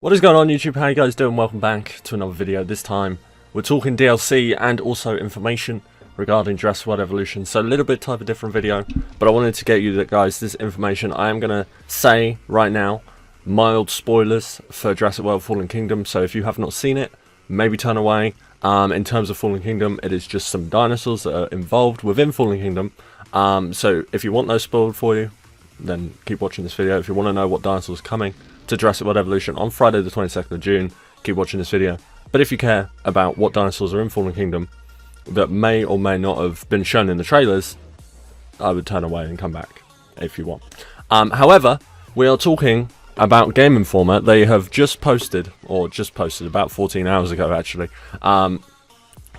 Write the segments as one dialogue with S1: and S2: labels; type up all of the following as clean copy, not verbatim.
S1: What is going on YouTube? How you guys doing? Welcome back to another video. This time we're talking DLC and also information regarding Jurassic World Evolution. So a little bit type of different video, but I wanted to get you guys this information. I am going to say right now mild spoilers for Jurassic World Fallen Kingdom. So if you have not seen it, maybe turn away. In terms of Fallen Kingdom, it is just some dinosaurs that are involved within Fallen Kingdom. So if you want those spoiled for you, then keep watching this video. If you want to know what dinosaurs are coming to Jurassic World Evolution on Friday the 22nd of June, keep watching this video. But if you care about what dinosaurs are in Fallen Kingdom that may or may not have been shown in the trailers, I would turn away and come back if you want. However, we are talking about Game Informer. They have just posted, about 14 hours ago actually,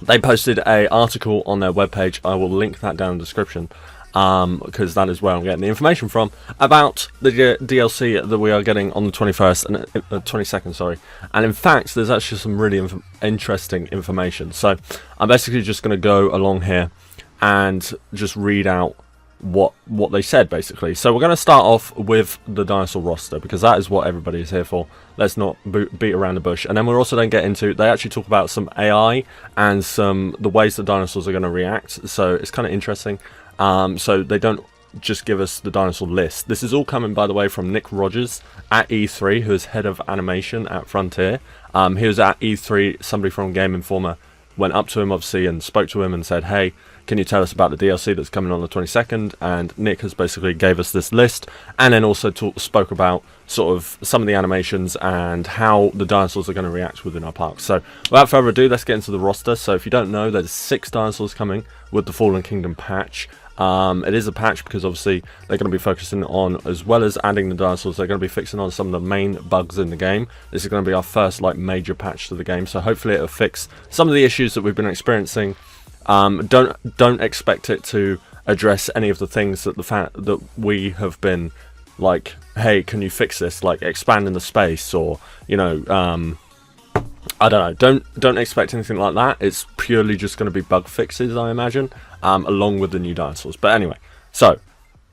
S1: they posted an article on their webpage. I will link that down in the description, because that is where I'm getting the information from about the DLC that we are getting on the 22nd, sorry. And in fact, there's actually some really interesting information. So I'm basically just going to go along here and just read out what they said basically. So we're going to start off with the dinosaur roster, because that is what everybody is here for. Let's not beat around the bush. And then we're also going to get into, they actually talk about some AI and the ways the dinosaurs are going to react. So it's kind of interesting. So they don't just give us the dinosaur list. This is all coming, by the way, from Nick Rogers at E3, who is head of animation at Frontier. He was at E3, somebody from Game Informer went up to him, obviously, and spoke to him and said, hey, can you tell us about the DLC that's coming on the 22nd? And Nick has basically gave us this list, and then also spoke about sort of some of the animations and how the dinosaurs are going to react within our park. So without further ado, let's get into the roster. So if you don't know, there's 6 dinosaurs coming with the Fallen Kingdom patch. It is a patch because obviously they're going to be focusing on, as well as adding the dinosaurs, they're going to be fixing on some of the main bugs in the game. This is going to be our first major patch to the game, so hopefully it'll fix some of the issues that we've been experiencing. Don't expect it to address any of the things that that we have been like, hey, can you fix this, like expanding the space, or you know, I don't know. Don't expect anything like that. It's purely just going to be bug fixes, I imagine, along with the new dinosaurs. But anyway, so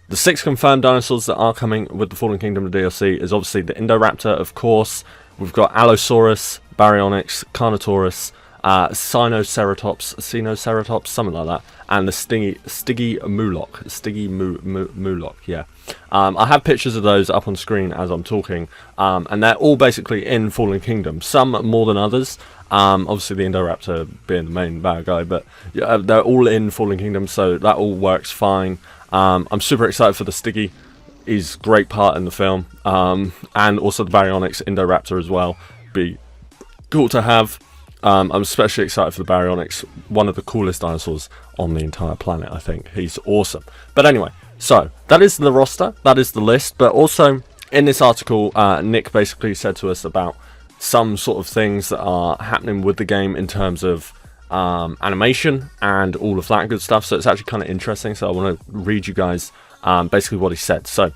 S1: the 6 confirmed dinosaurs that are coming with the Fallen Kingdom DLC is obviously the Indoraptor, of course. We've got Allosaurus, Baryonyx, Carnotaurus, Sinoceratops, something like that, and the Stygimoloch, yeah. I have pictures of those up on screen as I'm talking, and they're all basically in Fallen Kingdom, some more than others. Obviously the Indoraptor being the main bad guy, but yeah, they're all in Fallen Kingdom, so that all works fine. I'm super excited for the Stygi. He's a great part in the film, and also the Baryonyx Indoraptor as well. Be cool to have. I'm especially excited for the Baryonyx, one of the coolest dinosaurs on the entire planet, I think. He's awesome. But anyway, so that is the roster, that is the list. But also in this article, Nick basically said to us about some sort of things that are happening with the game in terms of animation and all of that good stuff. So it's actually kind of interesting. So I want to read you guys basically what he said. So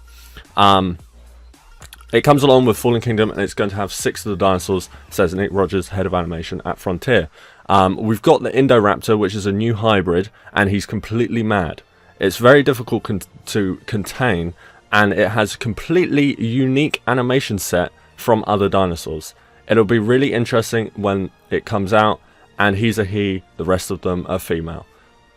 S1: it comes along with Fallen Kingdom, and it's going to have 6 of the dinosaurs, says Nick Rogers, head of animation at Frontier. We've got the Indoraptor, which is a new hybrid, and he's completely mad. It's very difficult to contain, and it has a completely unique animation set from other dinosaurs. It'll be really interesting when it comes out, and he's a he, the rest of them are female.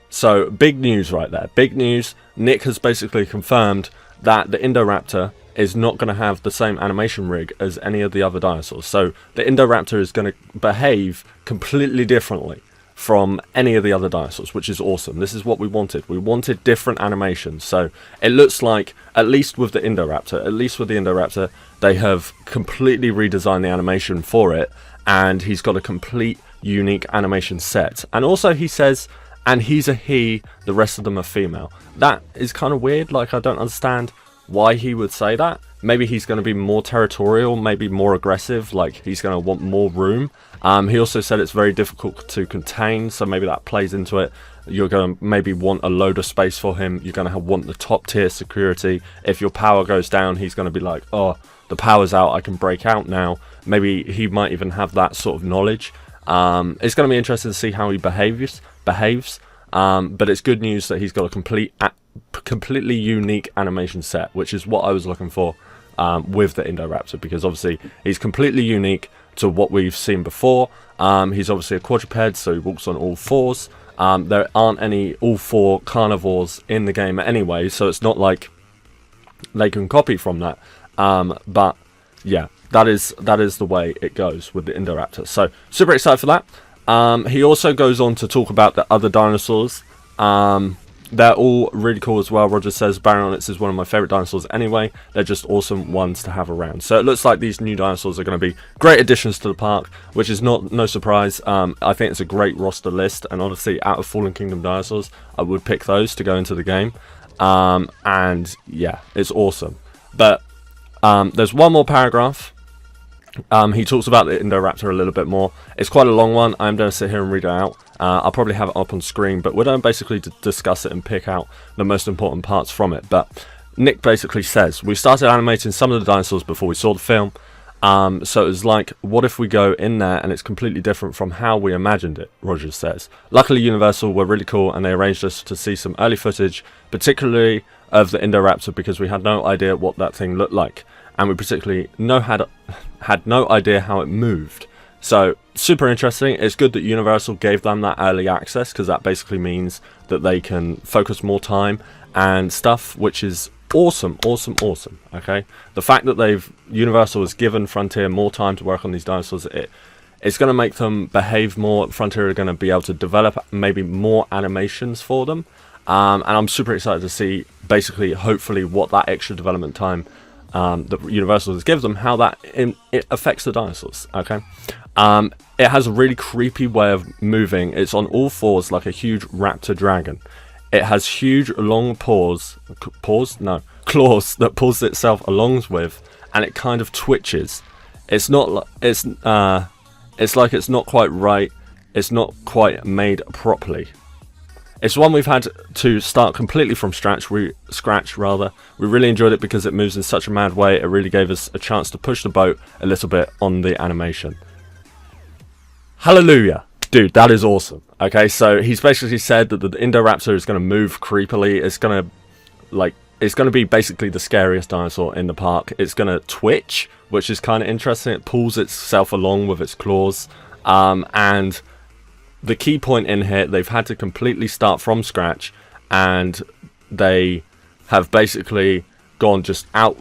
S1: So big news right there, big news. Nick has basically confirmed that the Indoraptor is not going to have the same animation rig as any of the other dinosaurs. So the Indoraptor is going to behave completely differently from any of the other dinosaurs, which is awesome. This is what we wanted. We wanted different animations. So it looks like, at least with the Indoraptor, they have completely redesigned the animation for it, and he's got a complete unique animation set. And also he says, and he's a he, the rest of them are female. That is kind of weird. Like, I don't understand why he would say that. Maybe he's going to be more territorial, maybe more aggressive, like he's going to want more room. He also said it's very difficult to contain, so maybe that plays into it. You're going to maybe want a load of space for him. You're going to want the top tier security. If your power goes down, he's going to be like, oh, the power's out, I can break out now. Maybe he might even have that sort of knowledge. It's going to be interesting to see how he behaves. But it's good news that he's got a completely unique animation set, which is what I was looking for. with the Indoraptor, because obviously he's completely unique to what we've seen before. He's obviously a quadruped, so he walks on all fours. There aren't any all four carnivores in the game anyway, so it's not like they can copy from that. But yeah, that is the way it goes with the Indoraptor. So super excited for that. He also goes on to talk about the other dinosaurs. They're all really cool as well. Roger says Baryonyx is one of my favourite dinosaurs anyway. They're just awesome ones to have around. So it looks like these new dinosaurs are going to be great additions to the park, which is no surprise. I think it's a great roster list, and honestly, out of Fallen Kingdom dinosaurs, I would pick those to go into the game. And yeah, it's awesome. But there's one more paragraph. He talks about the Indoraptor a little bit more. It's quite a long one. I'm going to sit here and read it out. I'll probably have it up on screen, but we're going to basically discuss it and pick out the most important parts from it. But Nick basically says, we started animating some of the dinosaurs before we saw the film. So it was like, what if we go in there and it's completely different from how we imagined it, Rogers says. Luckily, Universal were really cool, and they arranged us to see some early footage, particularly of the Indoraptor, because we had no idea what that thing looked like. And we particularly had no idea how it moved. So, super interesting. It's good that Universal gave them that early access, because that basically means that they can focus more time and stuff, which is awesome, awesome, awesome. Okay, the fact that Universal has given Frontier more time to work on these dinosaurs, it's going to make them behave more. Frontier are going to be able to develop maybe more animations for them, and I'm super excited to see basically, hopefully, what that extra development time that Universal has given them, how that it affects the dinosaurs. Okay, it has a really creepy way of moving. It's on all fours like a huge raptor dragon. It has huge long claws that pulls itself along with, and it kind of twitches. It's not it's like it's not quite right. It's not quite made properly. It's one we've had to start completely from scratch. We really enjoyed it because it moves in such a mad way. It really gave us a chance to push the boat a little bit on the animation. Hallelujah. Dude, that is awesome. Okay, so he's basically said that the Indoraptor is going to move creepily. It's going to be basically the scariest dinosaur in the park. It's going to twitch, which is kind of interesting. It pulls itself along with its claws. And the key point in here, they've had to completely start from scratch, and they have basically gone just out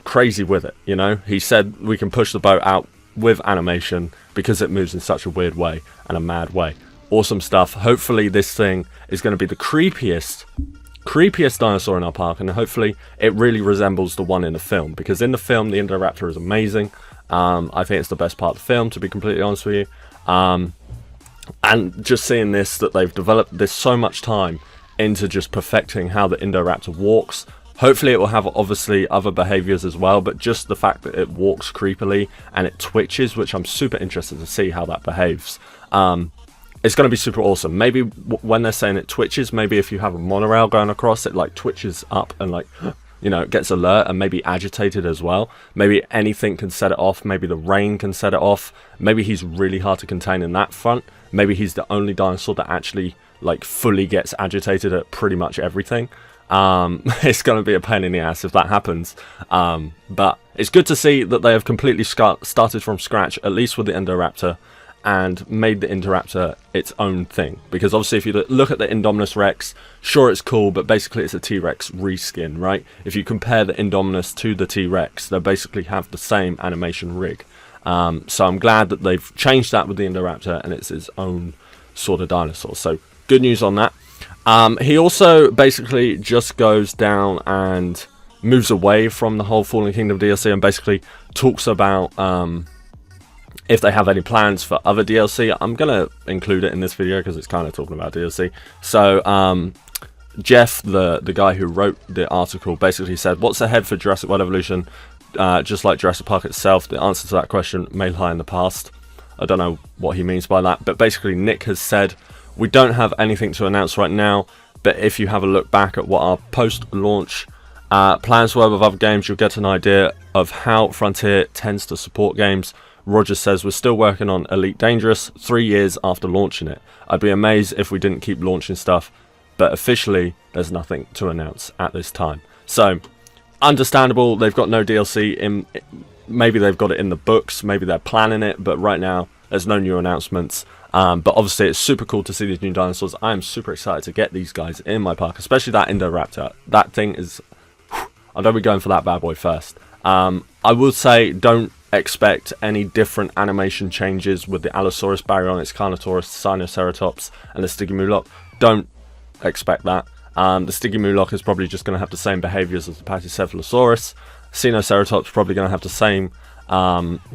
S1: crazy with it. You know, he said we can push the boat out with animation because it moves in such a weird way and a mad way. Awesome stuff. Hopefully this thing is going to be the creepiest dinosaur in our park, and hopefully it really resembles the one in the film, because in the film the Indoraptor is amazing. I think it's the best part of the film, to be completely honest with you. And just seeing this, that they've developed this so much time into just perfecting how the Indoraptor walks. Hopefully it will have obviously other behaviours as well, but just the fact that it walks creepily and it twitches, which I'm super interested to see how that behaves. It's going to be super awesome. Maybe when they're saying it twitches, maybe if you have a monorail going across, it like twitches up and like, you know, it gets alert and maybe agitated as well. Maybe anything can set it off. Maybe the rain can set it off. Maybe he's really hard to contain in that front. Maybe he's the only dinosaur that actually like fully gets agitated at pretty much everything. It's going to be a pain in the ass if that happens. But it's good to see that they have completely started from scratch, at least with the Indoraptor, and made the Indoraptor its own thing. Because obviously if you look at the Indominus Rex, sure it's cool, but basically it's a T-Rex reskin, right? If you compare the Indominus to the T-Rex, they basically have the same animation rig. So I'm glad that they've changed that with the Indoraptor, and it's its own sort of dinosaur. So good news on that. He also basically just goes down and moves away from the whole Fallen Kingdom DLC, and basically talks about if they have any plans for other DLC. I'm going to include it in this video because it's kind of talking about DLC. So Jeff, the guy who wrote the article, basically said, what's ahead for Jurassic World Evolution? Just like Jurassic Park itself, the answer to that question may lie in the past. I don't know what he means by that, but basically Nick has said, we don't have anything to announce right now, but if you have a look back at what our post-launch plans were with other games, you'll get an idea of how Frontier tends to support games. Roger says, we're still working on Elite Dangerous 3 years after launching it. I'd be amazed if we didn't keep launching stuff, but officially there's nothing to announce at this time. So understandable, they've got no DLC in. Maybe they've got it in the books, maybe they're planning it, but right now there's no new announcements. But obviously it's super cool to see these new dinosaurs. I am super excited to get these guys in my park, especially that Indoraptor. That thing is... I don't be going for that bad boy first. I will say, don't expect any different animation changes with the Allosaurus, Baryonyx, Carnotaurus, Sinoceratops, and the Stygimoloch. Don't expect that. The Stygimoloch is probably just going to have the same behaviors as the Pachycephalosaurus. Sinoceratops probably going to have the same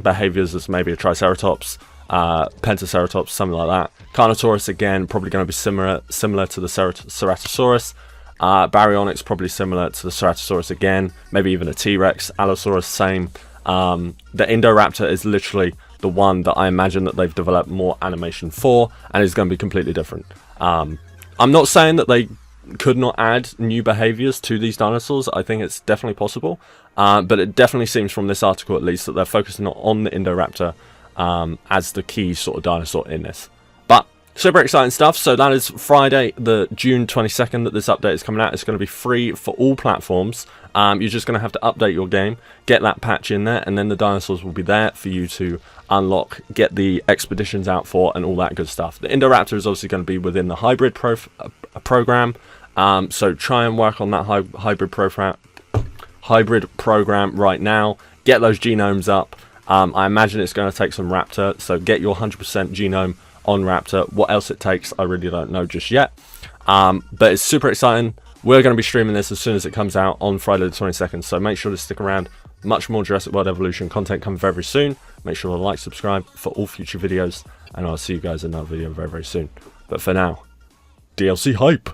S1: behaviors as maybe a Triceratops, Pentaceratops, something like that. Carnotaurus again probably going to be similar to the Ceratosaurus. Baryonyx probably similar to the Ceratosaurus again, maybe even a T-Rex. Allosaurus same. The Indoraptor is literally the one that I imagine that they've developed more animation for, and is going to be completely different. I'm not saying that they could not add new behaviors to these dinosaurs. I think it's definitely possible, but it definitely seems from this article at least that they're focusing on the Indoraptor as the key sort of dinosaur in this. But super exciting stuff. So that is Friday, the June 22nd that this update is coming out. It's going to be free for all platforms. You're just going to have to update your game, get that patch in there, and then the dinosaurs will be there for you to unlock, get the expeditions out for, and all that good stuff. The Indoraptor is obviously going to be within the hybrid program, so try and work on that hybrid program right now. Get those genomes up. I imagine it's going to take some Raptor, so get your 100% genome on Raptor. What else it takes, I really don't know just yet. But it's super exciting. We're going to be streaming this as soon as it comes out on Friday the 22nd, so make sure to stick around. Much more Jurassic World Evolution content coming very soon. Make sure to like, subscribe for all future videos, and I'll see you guys in another video very, very soon. But for now, DLC hype!